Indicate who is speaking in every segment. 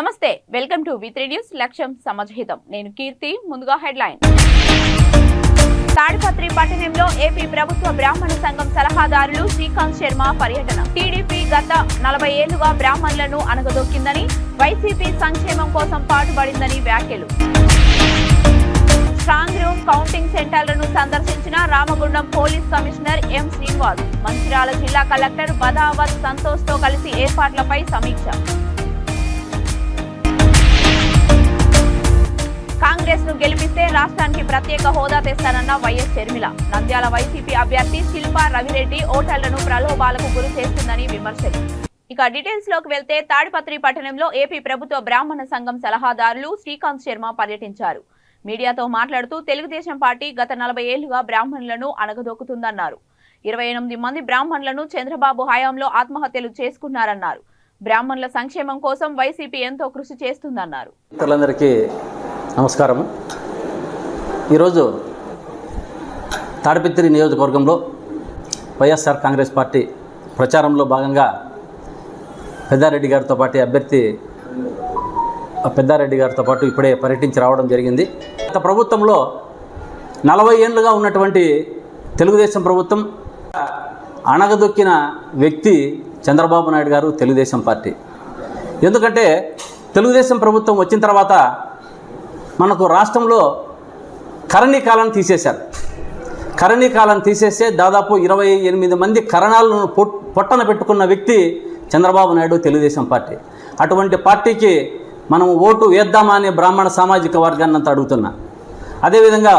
Speaker 1: నమస్తే, welcome to వి3 news. లక్ష్యం సమాజహితం. నేను కీర్తి. ముందుగా హెడ్లైన్. తాడిపత్రి పట్టణంలో ఏపీ ప్రభుత్వ బ్రాహ్మణ సంఘం సలహాదారులు శ్రీకాంత్ శర్మ పర్యటన. టీడీపీ గత 40 ఏళ్లుగా బ్రాహ్మణులను అణగదొక్కిందని, వైసీపీ సంక్షేమం కోసం పాటుపడిందని వ్యాఖ్యలు. స్ట్రాంగ్ రూమ్ కౌంటింగ్ సెంటర్లను సందర్శించిన Ramagundam police commissioner M Srinivas. Mancherial జిల్లా కలెక్టర్ బదావత్ సంతోష్ తో కలిసి ఏర్పాట్లపై సమీక్ష. కాంగ్రెస్ ను గెలిపిస్తే రాష్ట్రానికి ప్రత్యేక హోదా తెస్తానన్న వైఎస్ షర్మిల. నంద్యాల వైసీపీ అభ్యర్థి శిల్పా రవిరెడ్డి ఓటర్లను ప్రలోభాలకు గురి చేస్తుందని విమర్శలు. ఇక డీటెయిల్స్ లోకి వెళ్తే తాడిపత్రి పట్టణంలో ఏపీ ప్రభుత్వ బ్రాహ్మణ సంఘం సలహాదారులు శ్రీకాంత్ శర్మ పర్యటించారు. మీడియాతో మాట్లాడుతూ తెలుగుదేశం పార్టీ గత 40 ఏళ్లుగా బ్రాహ్మణులను అణగదొక్కుతుందన్నారు. 28 మంది బ్రాహ్మణులను చంద్రబాబు హయాంలో ఆత్మహత్యలు చేసుకున్నారన్నారు. బ్రాహ్మణుల సంక్షేమం కోసం వైసీపీ ఎంతో కృషి చేస్తుందన్నారు.
Speaker 2: నమస్కారం. ఈరోజు తాడిపత్రి నియోజకవర్గంలో వైఎస్ఆర్ కాంగ్రెస్ పార్టీ ప్రచారంలో భాగంగా పెద్దారెడ్డి గారితో పాటు అభ్యర్థి పెద్దారెడ్డి గారితో పాటు ఇప్పుడే పర్యటించి రావడం జరిగింది. గత ప్రభుత్వంలో 40 ఏళ్ళుగా ఉన్నటువంటి తెలుగుదేశం ప్రభుత్వం అణగదొక్కిన వ్యక్తి చంద్రబాబు నాయుడు గారు, తెలుగుదేశం పార్టీ. ఎందుకంటే తెలుగుదేశం ప్రభుత్వం వచ్చిన తర్వాత మనకు రాష్ట్రంలో కరణీ కాలాన్ని తీసేశారు. కరణీ కాలాన్ని తీసేస్తే దాదాపు 28 మంది కరణాలను పొట్టన పెట్టుకున్న వ్యక్తి చంద్రబాబు నాయుడు, తెలుగుదేశం పార్టీ. అటువంటి పార్టీకి మనం ఓటు వేద్దామా అనే బ్రాహ్మణ సామాజిక వర్గాన్ని అంతా అడుగుతున్నా. అదేవిధంగా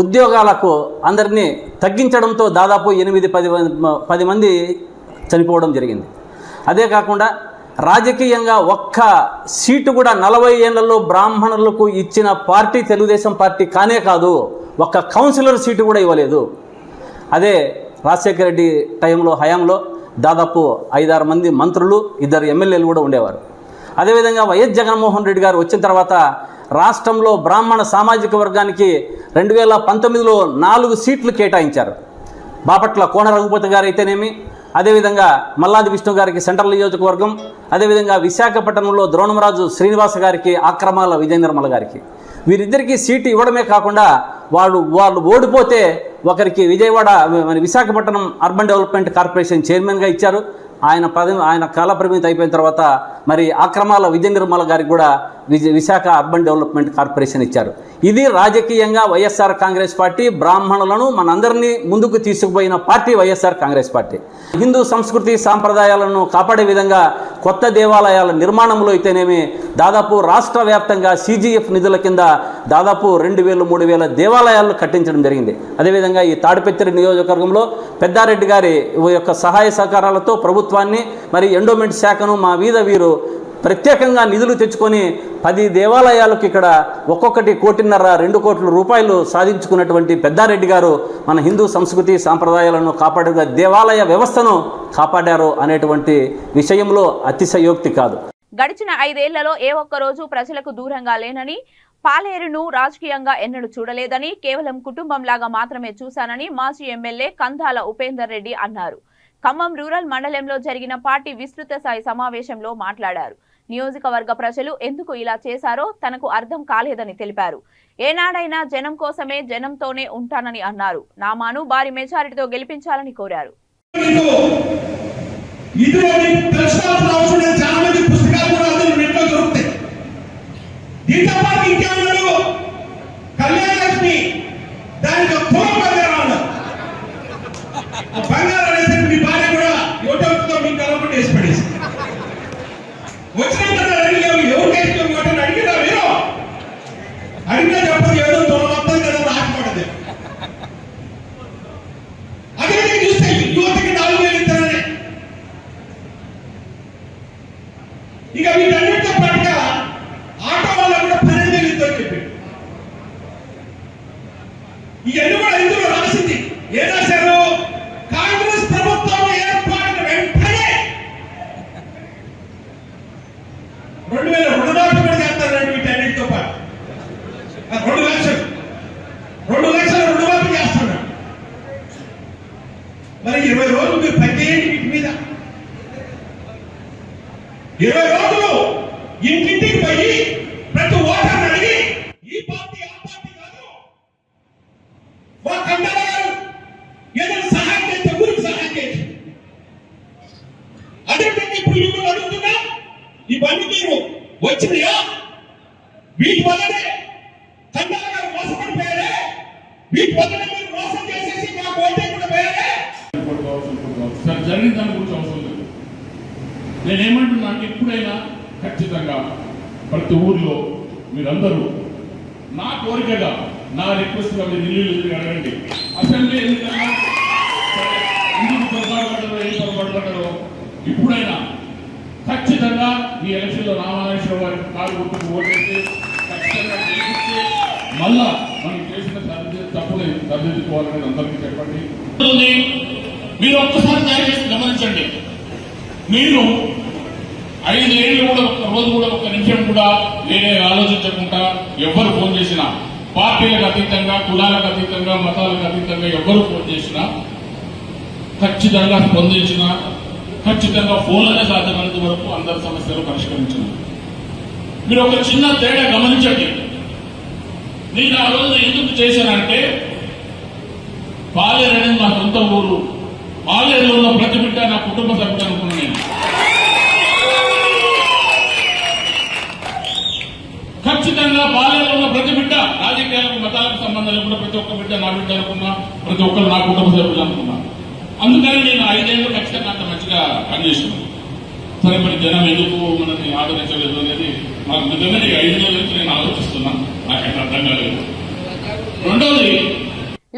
Speaker 2: ఉద్యోగాలకు అందరినీ తగ్గించడంతో దాదాపు 8-10 మంది చనిపోవడం జరిగింది. అదే కాకుండా రాజకీయంగా ఒక్క సీటు కూడా 40 ఏళ్లలో బ్రాహ్మణులకు ఇచ్చిన పార్టీ తెలుగుదేశం పార్టీ కానే కాదు. ఒక్క కౌన్సిలర్ సీటు కూడా ఇవ్వలేదు. అదే రాజశేఖర రెడ్డి హయాంలో దాదాపు 5-6 మంది మంత్రులు, 2 ఎమ్మెల్యేలు కూడా ఉండేవారు. అదేవిధంగా వైఎస్ జగన్మోహన్ రెడ్డి గారు వచ్చిన తర్వాత రాష్ట్రంలో బ్రాహ్మణ సామాజిక వర్గానికి 2019లో 4 సీట్లు కేటాయించారు. బాపట్ల కోన రఘుపతి గారు అయితేనేమి, అదేవిధంగా మల్లాది విష్ణు గారికి సెంట్రల్ నియోజకవర్గం, అదేవిధంగా విశాఖపట్నంలో ద్రోణంరాజు శ్రీనివాస గారికి, ఆక్రమాల విజయేంద్రమల గారికి, వీరిద్దరికీ సీటు ఇవ్వడమే కాకుండా వాళ్ళు ఓడిపోతే ఒకరికి విశాఖపట్నం అర్బన్ డెవలప్మెంట్ కార్పొరేషన్ చైర్మన్గా ఇచ్చారు. ఆయన కాల పరిమితి అయిపోయిన తర్వాత మరి ఆక్రమాల విజయేంద్రమల గారికి కూడా విశాఖ అర్బన్ డెవలప్మెంట్ కార్పొరేషన్ ఇచ్చారు. ఇది రాజకీయంగా వైఎస్ఆర్ కాంగ్రెస్ పార్టీ బ్రాహ్మణులను మనందరినీ ముందుకు తీసుకుపోయిన పార్టీ వైఎస్ఆర్ కాంగ్రెస్ పార్టీ. హిందూ సంస్కృతి సాంప్రదాయాలను కాపాడే విధంగా కొత్త దేవాలయాల నిర్మాణంలో అయితేనేమి దాదాపు రాష్ట్ర వ్యాప్తంగా CGF నిధుల కింద దాదాపు 2000-3000 దేవాలయాలను కట్టించడం జరిగింది. అదేవిధంగా ఈ తాడిపత్రి నియోజకవర్గంలో పెద్దారెడ్డి గారి యొక్క సహాయ సహకారాలతో ప్రభుత్వాన్ని మరి ఎండోమెంట్ శాఖను మా వీరు ప్రత్యేకంగా నిధులు తెచ్చుకొని 10 దేవాలయాలకు ఇక్కడ ఒక్కొక్కటి 1.5-2 కోట్ల రూపాయలు సాధించుకున్నటువంటి పెద్దారెడ్డి గారు మన హిందూ సంస్కృతి సాంప్రదాయాలను కాపాడే దేవాలయ వ్యవస్థను కాపాడారు అనేటువంటి విషయంలో అతిశయోక్తి కాదు.
Speaker 1: గడిచిన 5 ఏళ్లలో ఏ ఒక్క రోజు ప్రజలకు దూరంగా లేనని, పాలేరును రాజకీయంగా ఎన్నడూ చూడలేదని, కేవలం కుటుంబంలాగా మాత్రమే చూశానని మాజీ ఎమ్మెల్యే కందాల ఉపేందర్ రెడ్డి అన్నారు. ఖమ్మం రూరల్ మండలంలో జరిగిన పార్టీ విస్తృత స్థాయి సమావేశంలో మాట్లాడారు. నియోజకవర్గ ప్రజలు ఎందుకు ఇలా చేశారో తనకు అర్థం కాలేదని తెలిపారు. ఏనాడైనా జనం కోసమే, జనంతోనే ఉంటానని అన్నారు. నామాను భారీ మెజారిటీతో గెలిపించాలని కోరారు.
Speaker 3: వచ్చినాయా? వీటి వల్లనే కందాల గారు మోసపడిపోయారే, వీటి వల్లనే మీరు మోసం చేసేసి మాకు ఓటేకుండా పోయారే.
Speaker 4: సార్ జరిగిన దాని గురించి అవసరం లేదు. నేనేమంటున్నా అంటే ఎప్పుడైనా ఖచ్చితంగా ప్రతి ఊర్లో మీరందరూ నా కోరికగా నా రిక్వెస్ట్గా మీరు ఇల్లు అడగండి. అసెంబ్లీ ఎన్నికల్లో ఎందుకు పొరపాటు పడ్డారో ఏం పొరపాటు పడ్డారో ఇప్పుడైనా ఖచ్చితంగా ఈ ఎలక్షన్లో రామారాజేశ్వర వారికి కాలు గుర్తుకు ఓటేసి ఖచ్చితంగా గెలిపిస్తే మళ్ళా మనం చేసిన తప్పుని సరిదిద్దుకోవాలని అందరికీ చెప్పండి. మీరు ఒక్కసారి దయచేసి గమనించండి. మీరు 5 ఏళ్ళు కూడా ఒక్క రోజు కూడా ఒక్క నిమిషం కూడా నేనే ఆలోచించకుండా ఎవరు ఫోన్ చేసినా, పార్టీలకు అతీతంగా, కులాలకు అతీతంగా, మతాలకు అతీతంగా ఎవరు ఫోన్ చేసినా ఖచ్చితంగా స్పందించిన, ఖచ్చితంగా ఫోన్లనే సాధ్యమైనంత వరకు అందరి సమస్యలు పరిష్కరించిన. మీరు ఒక చిన్న తేడా గమనించండి. నేను ఆ రోజు ఎందుకు చేశానంటే పాలేరు అనేది మా సొంత ఊరు. పాలేరులో ఉన్న ప్రతి బిడ్డ నా కుటుంబ సభ్యుడు అనుకున్నాను నేను. ఖచ్చితంగా పాలేరులో ఉన్న ప్రతి బిడ్డ, రాజకీయాలకు మతాలకు సంబంధం లేకుండా ప్రతి ఒక్క బిడ్డ నా బిడ్డ అనుకున్నా, ప్రతి ఒక్కరు నా కుటుంబ సభ్యులు అనుకున్నా. అందుకని నేను 5 ఏళ్ళు ఖచ్చితంగా అంత మంచిగా పనిచేస్తున్నాను. సరే, మరి జనం ఎందుకు మనల్ని ఆదరించలేదు అనేది నాకు నిజంగా 5 ఏళ్ళ నుంచి నేను ఆలోచిస్తున్నాను. నాకైతే అర్థం కాలేదు. రెండవది,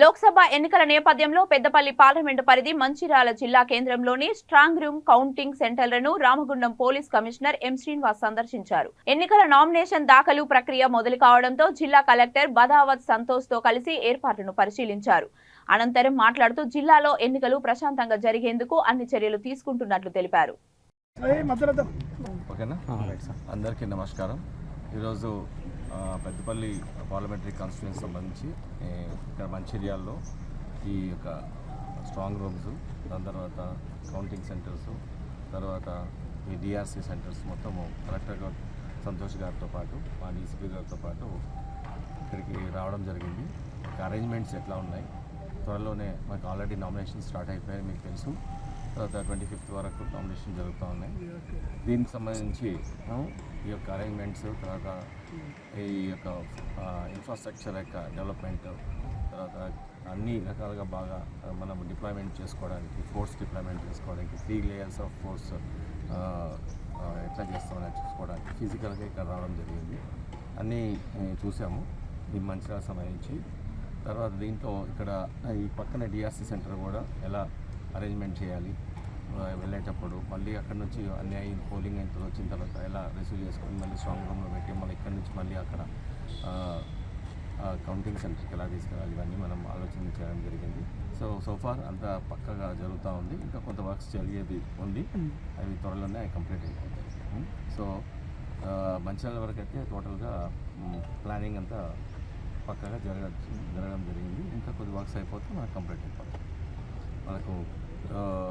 Speaker 1: లోక్సభ ఎన్నికల నేపథ్యంలో పెద్దపల్లి పార్లమెంటు పరిధి మంచిర్యాల జిల్లా కేంద్రంలోని స్ట్రాంగ్ రూమ్ కౌంటింగ్ సెంటర్లను Ramagundam police commissioner M Srinivas సందర్శించారు. ఎన్నికల నామినేషన్ దాఖలు ప్రక్రియ మొదలు కావడంతో జిల్లా కలెక్టర్ బదావత్ సంతోష్ తో కలిసి ఏర్పాట్లను పరిశీలించారు. అనంతరం మాట్లాడుతూ జిల్లాలో ఎన్నికలు ప్రశాంతంగా జరిగేందుకు అన్ని చర్యలు తీసుకుంటున్నట్లు తెలిపారు.
Speaker 5: అందరికీ నమస్కారం. ఈరోజు పెద్దపల్లి పార్లమెంటరీ కాన్స్టిట్యూన్సీ సంబంధించి ఇక్కడ మంచిర్యాలలో ఈ యొక్క స్ట్రాంగ్ రూమ్స్, దాని తర్వాత కౌంటింగ్ సెంటర్స్, తర్వాత ఈ డిఆర్సీ సెంటర్స్ మొత్తము కలెక్టర్ గారు సంతోష్ గారితో పాటు మా డీసీపీ గారితో పాటు ఇక్కడికి రావడం జరిగింది. అరేంజ్మెంట్స్ ఎట్లా ఉన్నాయి, త్వరలోనే మాకు ఆల్రెడీ నామినేషన్ స్టార్ట్ అయిపోయాయి మీకు తెలుసు. తర్వాత 25th వరకు నామినేషన్ జరుగుతూ ఉన్నాయి. దీనికి సంబంధించి ఈ యొక్క అరేంజ్మెంట్స్, తర్వాత ఈ యొక్క ఇన్ఫ్రాస్ట్రక్చర్ యొక్క డెవలప్మెంట్, తర్వాత అన్ని రకాలుగా బాగా మనం డిప్లాయ్మెంట్ చేసుకోవడానికి, ఫోర్స్ డిప్లాయ్మెంట్ చేసుకోవడానికి, 3 layers ఆఫ్ ఫోర్స్ ఎట్లా చేస్తామని చూసుకోవడానికి ఫిజికల్గా ఇక్కడ రావడం జరిగింది. అన్నీ చూసాము ఈ మంచిర్యాల సంబంధించి. తర్వాత దీంట్లో ఇక్కడ ఈ పక్కన డిఆర్సీ సెంటర్ కూడా ఎలా అరేంజ్మెంట్ చేయాలి, వెళ్ళేటప్పుడు మళ్ళీ అక్కడ నుంచి అన్ని అయిన పోలింగ్ ఎంత వచ్చిన తర్వాత ఎలా రిసీవ్ చేసుకొని మళ్ళీ స్ట్రాంగ్ రూమ్లో పెట్టి మళ్ళీ ఇక్కడ నుంచి మళ్ళీ అక్కడ కౌంటింగ్ సెంటర్కి ఎలా తీసుకెళ్ళాలి, ఇవన్నీ మనం ఆలోచన చేయడం జరిగింది. సో ఫార్ అంతా పక్కగా జరుగుతూ ఉంది. ఇంకా కొంత వర్క్స్ జరిగేది ఉంది, అవి త్వరలోనే కంప్లీట్ అయిపోతాయి. సో మంచిర్యాల వరకు అయితే టోటల్గా ప్లానింగ్ అంతా పక్కగా జరగడం జరిగింది. ఇంకా కొద్ది వర్క్స్ అయిపోతే మనకు కంప్లీట్ అయిపోతుంది. మనకు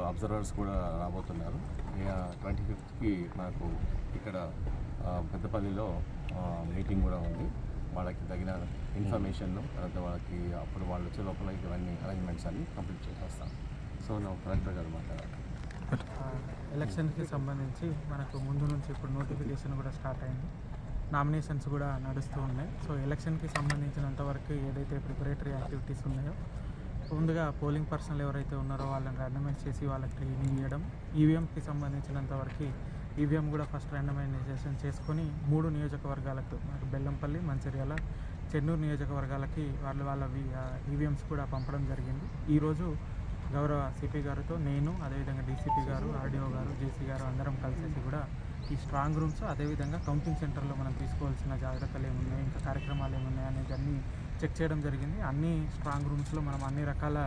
Speaker 5: అబ్జర్వర్స్ కూడా రాబోతున్నారు. 25th మనకు ఇక్కడ పెద్దపల్లిలో మీటింగ్ కూడా ఉంది. వాళ్ళకి తగిన ఇన్ఫర్మేషన్, తర్వాత వాళ్ళకి అప్పుడు వాళ్ళు వచ్చే లోపల ఇవన్నీ అరేంజ్మెంట్స్ అన్ని కంప్లీట్ చేసేస్తాం. సో నువ్వు కలెక్టర్ గారు మాట్లాడాలి.
Speaker 6: ఎలక్షన్కి సంబంధించి మనకు ముందు నుంచి ఇప్పుడు నోటిఫికేషన్ కూడా స్టార్ట్ అయింది, నామినేషన్స్ కూడా నడుస్తూ ఉన్నాయి. సో ఎలక్షన్కి సంబంధించినంతవరకు ఏదైతే ప్రిపరేటరీ యాక్టివిటీస్ ఉన్నాయో, ముందుగా పోలింగ్ పర్సన్లు ఎవరైతే ఉన్నారో వాళ్ళని ర్యాండమైజ్ చేసి వాళ్ళకి ట్రైనింగ్ ఇవ్వడం, ఈవీఎంకి సంబంధించినంతవరకు ఈవీఎం కూడా ఫస్ట్ ర్యాండమైజేషన్ చేసుకొని 3 నియోజకవర్గాలకు, మనకు బెల్లంపల్లి, మంచిర్యాల, చెన్నూరు నియోజకవర్గాలకి వాళ్ళ ఈవీఎంస్ కూడా పంపడం జరిగింది. ఈరోజు గౌరవ సిపి గారితో నేను, అదేవిధంగా డీసీపీ గారు, ఆర్డీఓ గారు, జేసీ గారు అందరం కలిసేసి కూడా ఈ స్ట్రాంగ్ రూమ్స్, అదేవిధంగా కౌంటింగ్ సెంటర్లో మనం తీసుకోవాల్సిన జాగ్రత్తలు ఏమున్నాయి, ఇంకా కార్యక్రమాలు ఏమున్నాయి అనేది అన్నీ చెక్ చేయడం జరిగింది. అన్ని స్ట్రాంగ్ రూమ్స్లో మనం అన్ని రకాల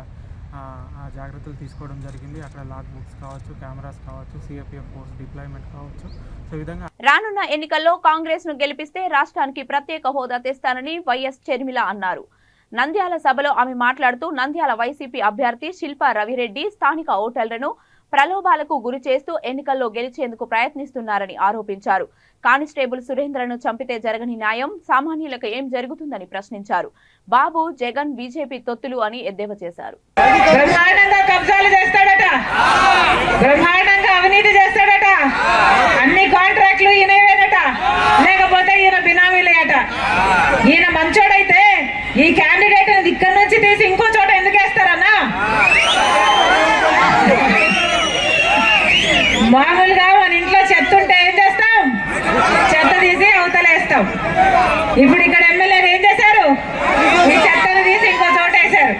Speaker 6: జాగ్రత్తలు తీసుకోవడం జరిగింది. అక్కడ లాక్ బుక్స్ కావచ్చు, కెమెరాస్ కావచ్చు, సిఆర్పీఎఫ్ ఫోర్స్ డిప్లాయ్మెంట్ కావచ్చు. సో ఈ విధంగా
Speaker 1: రానున్న ఎన్నికల్లో కాంగ్రెస్ ను గెలిపిస్తే రాష్ట్రానికి ప్రత్యేక హోదా తెస్తానని వైఎస్ షర్మిల అన్నారు. నంద్యాల సభలో ఆమె మాట్లాడుతూ నంద్యాల వైసీపీ అభ్యర్థి శిల్పా రవిరెడ్డి స్థానిక ఓటర్లను ప్రలోభాలకు గురి చేస్తూ ఎన్నికల్లో గెలిచేందుకు ప్రయత్నిస్తున్నారని ఆరోపించారు. కానిస్టేబుల్ సురేంద్రను చంపితే జరగని న్యాయం సామాన్యులకు ఏం జరుగుతుందని ప్రశ్నించారు. బాబు, జగన్ బీజేపీ తొత్తులు అని ఎద్దేవా చేశారు.
Speaker 7: బ్రహ్మాండంగా కబ్జాలు చేస్తాడట, బ్రహ్మాండంగా అవినీతి చేస్తాడట, అన్ని కాంట్రాక్టులు ఈయనవేనట. తీసి ఇంకో చోట ఎందుకు వేస్తారన్నా? మామూలుగా మన ఇంట్లో చెత్త ఉంటే ఏం చేస్తాం? చెత్త తీసి అవతలేస్తాం. ఇప్పుడు ఇక్కడ ఎమ్మెల్యేలు ఏం చేశారు? ఈ చెత్తను తీసి ఇంకో చోట వేశారు.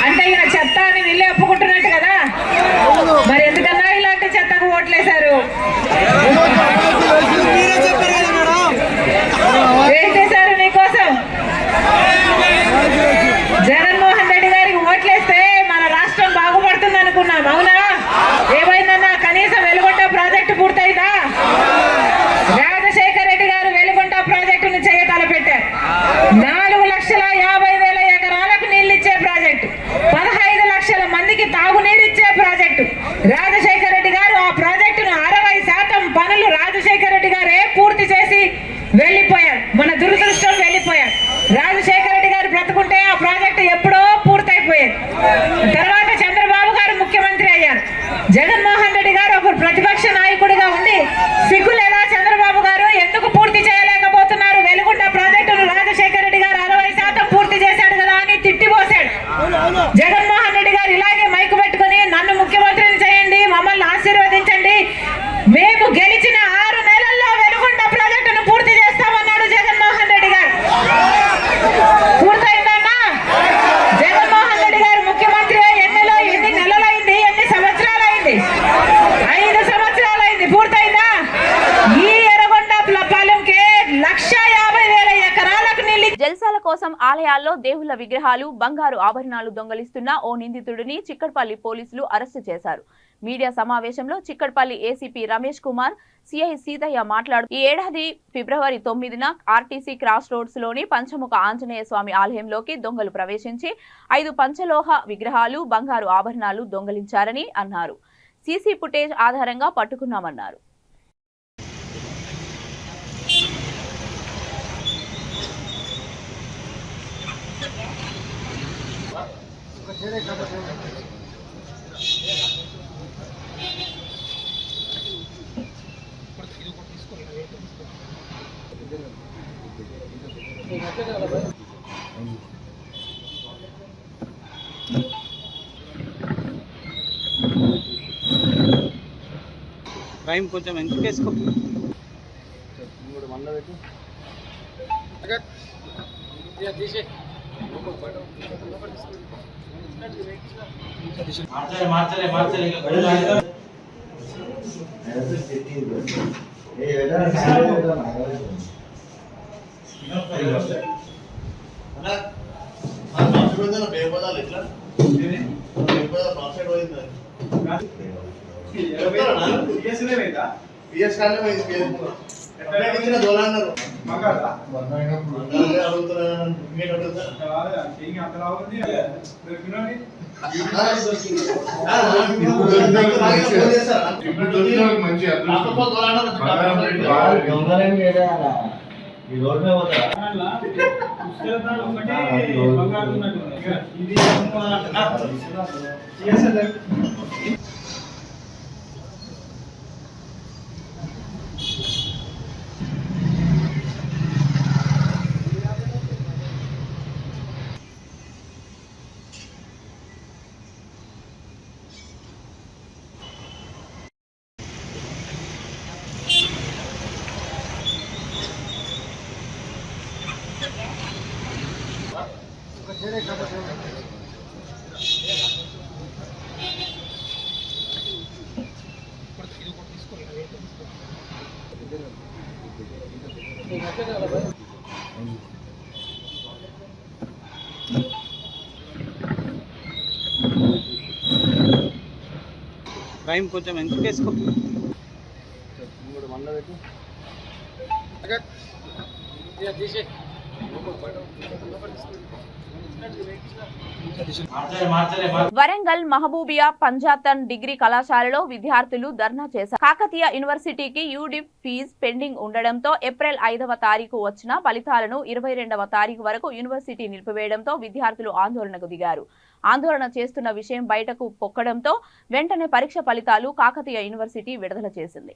Speaker 7: అంటే ఈయన చెత్త అని వీళ్ళే ఒప్పుకుంటున్నట్టు కదా. మరి ఎందుకన్నా ఇలాంటి చెత్తకు ఓట్లేశారు? ఏం చేశారు నీకోసం? జగన్మోహన్ రెడ్డి గారికి ఓట్లేస్తే మన రాష్ట్రం బాగుపడుతుంది అనుకున్నాం, అవునా? ఏమైందన్నా? కనీసం వెలుగొండ ప్రాజెక్టు పూర్తయిందా? రాజశేఖర రెడ్డి గారు వెలుగొండ ప్రాజెక్టును చేయ తలపెట్టారు. 4,50,000 ఎకరాలకు నీళ్ళిచ్చే ప్రాజెక్టు, 15 లక్షల మందికి తాగునీరిచ్చే ప్రాజెక్టు. రాజశేఖర రెడ్డి గారు ఆ ప్రాజెక్టును 60% పనులు రాజశేఖర రెడ్డి గారే పూర్తి చేసి వెళ్ళిపోయారు. మన దురదృష్టం వెళ్ళిపోయారు. రాజశేఖర రెడ్డి గారు బ్రతుకుంటే ఆ ప్రాజెక్టు ఎప్పుడో పూర్తయిపోయేది. తర్వాత చంద్రబాబు గారు ముఖ్యమంత్రి అయ్యారు. జగన్మోహన్ రెడ్డి గారు ఒక ప్రతిపక్ష నాయకుడిగా ఉండి సిగ్గులేదా చంద్రబాబు గారు ఎందుకు పూర్తి చేయలేకపోతున్నారు? వెలుగుండ ప్రాజెక్టును రాజశేఖర రెడ్డి గారు 60% పూర్తి చేశాడు కదా అని తిట్టిపోశాడు. జగన్మోహన్ రెడ్డి గారు ఇలాగే మైకు పెట్టుకుని నన్ను ముఖ్యమంత్రిని చేయండి, మమ్మల్ని ఆశీర్వదించండి, మేము గెలిచిన 6 నెలల్లో వెలుగుండ ప్రాజెక్టును పూర్తి చేస్తామన్నాడు జగన్మోహన్ రెడ్డి గారు. పూర్తయిందన్నా? జగన్మోహన్ రెడ్డి గారు ముఖ్యమంత్రి ఎన్ని నెలలైంది? ఎన్ని సంవత్సరాలైంది? 5 సంవత్సరాలైంది. పూర్తయిందా? ఈ ఎర్రగొండ పాలెంకే 1,50,000 ఎకరాలకు నీళ్ళు.
Speaker 1: జల్సాల కోసం ఆలయాల్లో దేవుళ్ల విగ్రహాలు, బంగారు ఆభరణాలు దొంగలిస్తున్న ఓ నిందితుడిని చిక్కడపల్లి పోలీసులు అరెస్టు చేశారు. మీడియా సమావేశంలో చిక్కడపల్లి ఏసీపీ రమేష్ కుమార్, సిఐ సీతయ్య మాట్లాడుతూ ఈ ఏడాది ఫిబ్రవరి 9న ఆర్టీసీ క్రాస్ రోడ్స్ లోని పంచముఖ ఆంజనేయ స్వామి ఆలయంలోకి దొంగలు ప్రవేశించి 5 పంచలోహ విగ్రహాలు, బంగారు ఆభరణాలు దొంగలించారని అన్నారు. సీసీ ఫుటేజ్ ఆధారంగా పట్టుకున్నామన్నారు.
Speaker 8: టైం కొంచెం ఎందుకు వేసుకో. టైం కొంచెం ఎందుకు వేసుకో.
Speaker 1: వరంగల్ మహబూబియా పంజాతన్ డిగ్రీ కళాశాలలో విద్యార్థులు ధర్నా చేశారు. కాకతీయ యూనివర్సిటీకి యూడిప్ ఫీజు పెండింగ్ ఉండడంతో ఏప్రిల్ 5వ తారీఖు వచ్చిన ఫలితాలను 22వ తారీఖు వరకు యూనివర్సిటీ నిలిపివేయడంతో విద్యార్థులు ఆందోళనకు దిగారు. ఆందోళన చేస్తున్న విషయం బయటకు పొక్కడంతో వెంటనే పరీక్ష ఫలితాలు కాకతీయ యూనివర్సిటీ విడుదల చేసింది.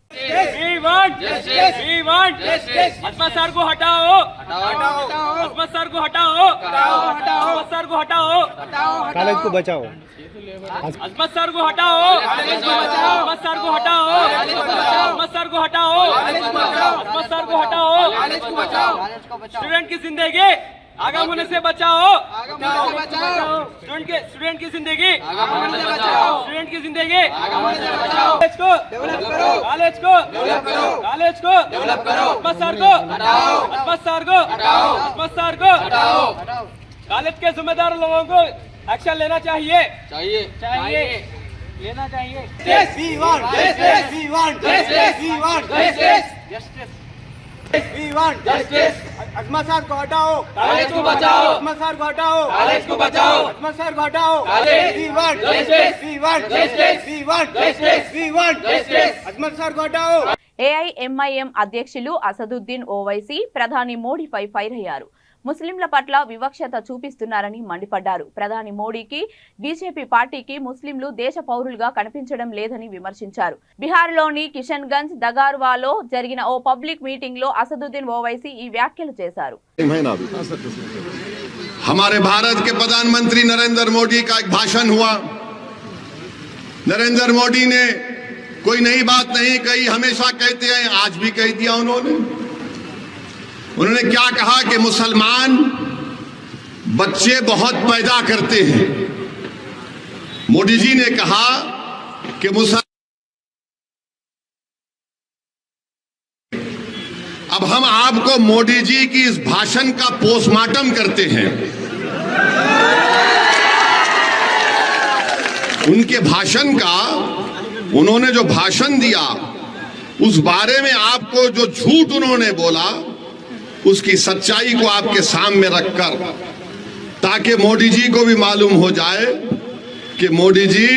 Speaker 8: अजमत सर को हटाओ, अजमत सर को हटाओ,
Speaker 9: कॉलेज को बचाओ,
Speaker 8: अजमत सर को हटाओ, अजमत सर को हटाओ, अजमत सर को हटाओ, अजमत सर को हटाओ। स्टूडेंट की जिंदगी आगाम होने से बचाओ, स्टूडेंट की जिंदगी, स्टूडेंट की जिंदगी, कॉलेज को डेवलप करो, कॉलेज को डेवलप करो, अजमत सर को हटाओ, अजमत सर को हटाओ, अजमत सर को हटाओ। कॉलेज के जिम्मेदार लोगों को एक्शन लेना चाहिए, लेना चाहिए। We want justice, we want justice, we want justice, we want justice। Azmat sir को हटाओ, कॉलेज को बचाओ, अजमत सर को हटाओ, कॉलेज को बचाओ, अजमत सर को हटाओ, we want justice, we want justice, we want justice, we want justice। Azmat sir को हटाओ।
Speaker 1: ఏఐఎంఐఎం అధ్యక్షులు అసదుద్దీన్ ఓవైసీ ప్రధాని మోడీపై ఫైర్ అయ్యారు. ముస్లింల పట్ల వివక్షత చూపిస్తున్నారని మండిపడ్డారు. ప్రధాని మోడీకి బీజేపీ పార్టీకి ముస్లింలు దేశ పౌరులుగా కనిపించడం లేదని విమర్శించారు. బిహార్లోని కిషన్గంజ్ దగార్వాలో జరిగిన ఓ పబ్లిక్ మీటింగ్ లో అసదుద్దీన్ ఓవైసీ ఈ వ్యాఖ్యలు చేశారు.
Speaker 10: हमारे भारत के प्रधानमंत्री नरेंद्र मोदी का एक भाषण हुआ। नरेंद्र मोदी ने कोई नई बात नहीं कही, हमेशा कहते हैं, आज भी कह दिया उन्होंने क्या कहा कि मुसलमान बच्चे बहुत पैदा करते हैं। मोदी जी ने कहा कि अब हम आपको मोदी जी की इस भाषण का पोस्टमार्टम करते हैं। उनके भाषण का, उन्होंने जो भाषण दिया उस बारे में आपको जो झूठ उन्होंने बोला उसकी सच्चाई को आपके सामने रखकर, ताकि मोदी जी को भी मालूम हो जाए कि मोदी जी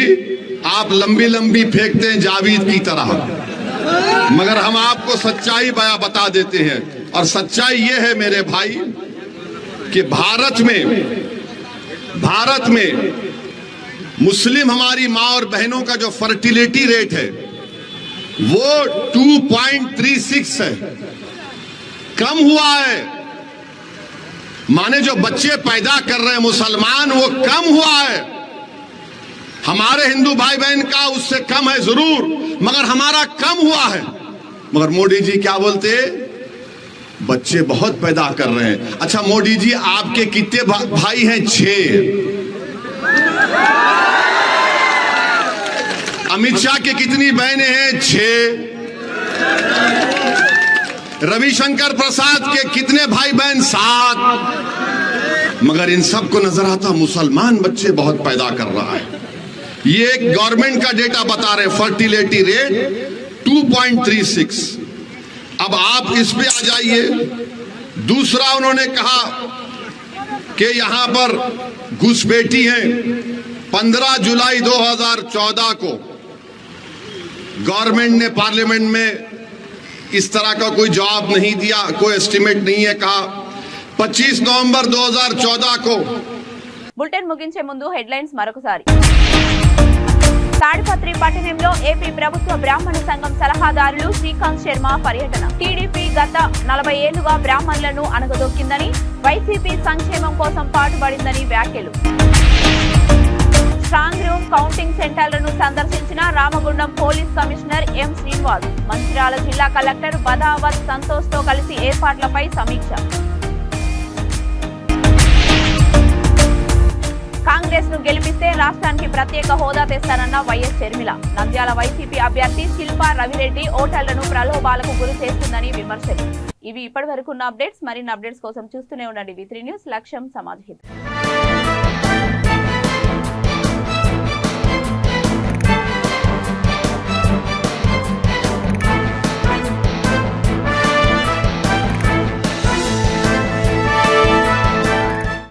Speaker 10: आप लंबी लंबी फेंकते हैं जावेद की तरह, मगर हम आपको सच्चाई बता देते हैं। और सच्चाई ये है मेरे भाई कि भारत में मुस्लिम हमारी माँ और बहनों का जो फर्टिलिटी रेट है वो 2.36 है, कम हुआ है। माने जो बच्चे पैदा कर रहे हैं मुसलमान, वो कम हुआ है। हमारे हिंदू भाई बहन का उससे कम है जरूर, मगर हमारा कम हुआ है। मगर मोदी जी क्या बोलते, बच्चे बहुत पैदा कर रहे हैं। अच्छा मोदी जी, आपके कितने भाई हैं? 6। अमित शाह के कितनी बहनें हैं? 6। रविशंकर प्रसाद के कितने भाई बहन? 7। मगर इन सबको नजर आता मुसलमान बच्चे बहुत पैदा कर रहा है। ये एक गवर्नमेंट का डेटा बता रहे, फर्टिलिटी रेट 2.36। अब आप इस पे आ जाइए। दूसरा उन्होंने कहा कि यहां पर घुसपैठी हैं। 15 जुलाई 2014 को गवर्नमेंट ने पार्लियामेंट में इस तरह का कोई जवाब नहीं दिया, कोई एस्टिमेट नहीं है। कहा 25 नवंबर 2014 को।
Speaker 1: బులెటిన్ ముగించే ముందు హెడ్లైన్స్ మరొకసారి. తాడిపత్రి పట్టణంలో ఏపీ ప్రభుత్వ బ్రాహ్మణ సంఘం సలహాదారులు శ్రీకాంత్ శర్మ పర్యటన. టీడీపీ గత 40 ఏళ్లుగా బ్రాహ్మణులను అణగదొక్కిందని, వైసీపీ సంక్షేమం కోసం పాటుపడిందని వ్యాఖ్యలు. స్ట్రాంగ్ రూమ్ కౌంటింగ్ సెంటర్లను సందర్శించిన Ramagundam police commissioner M Srinivas. Mancherial జిల్లా కలెక్టర్ బదావత్ సంతోష్ తో కలిసి ఏర్పాట్లపై సమీక్ష. కాంగ్రెస్ ను గెలిపిస్తే రాష్ట్రానికి ప్రత్యేక హోదా తెస్తానన్న వైఎస్ షర్మిల. నంద్యాల వైసీపీ అభ్యర్థి శిల్పా రవిరెడ్డి ఓటర్లను ప్రలోభాలకు గురి చేస్తుందని విమర్శలు. ఇవి ఇప్పటి వరకు ఉన్న అప్డేట్స్. మరిన్ని అప్డేట్స్ కోసం చూస్తూనే ఉండండి V3 న్యూస్. లక్ష్యం సమాజ్ హిత్.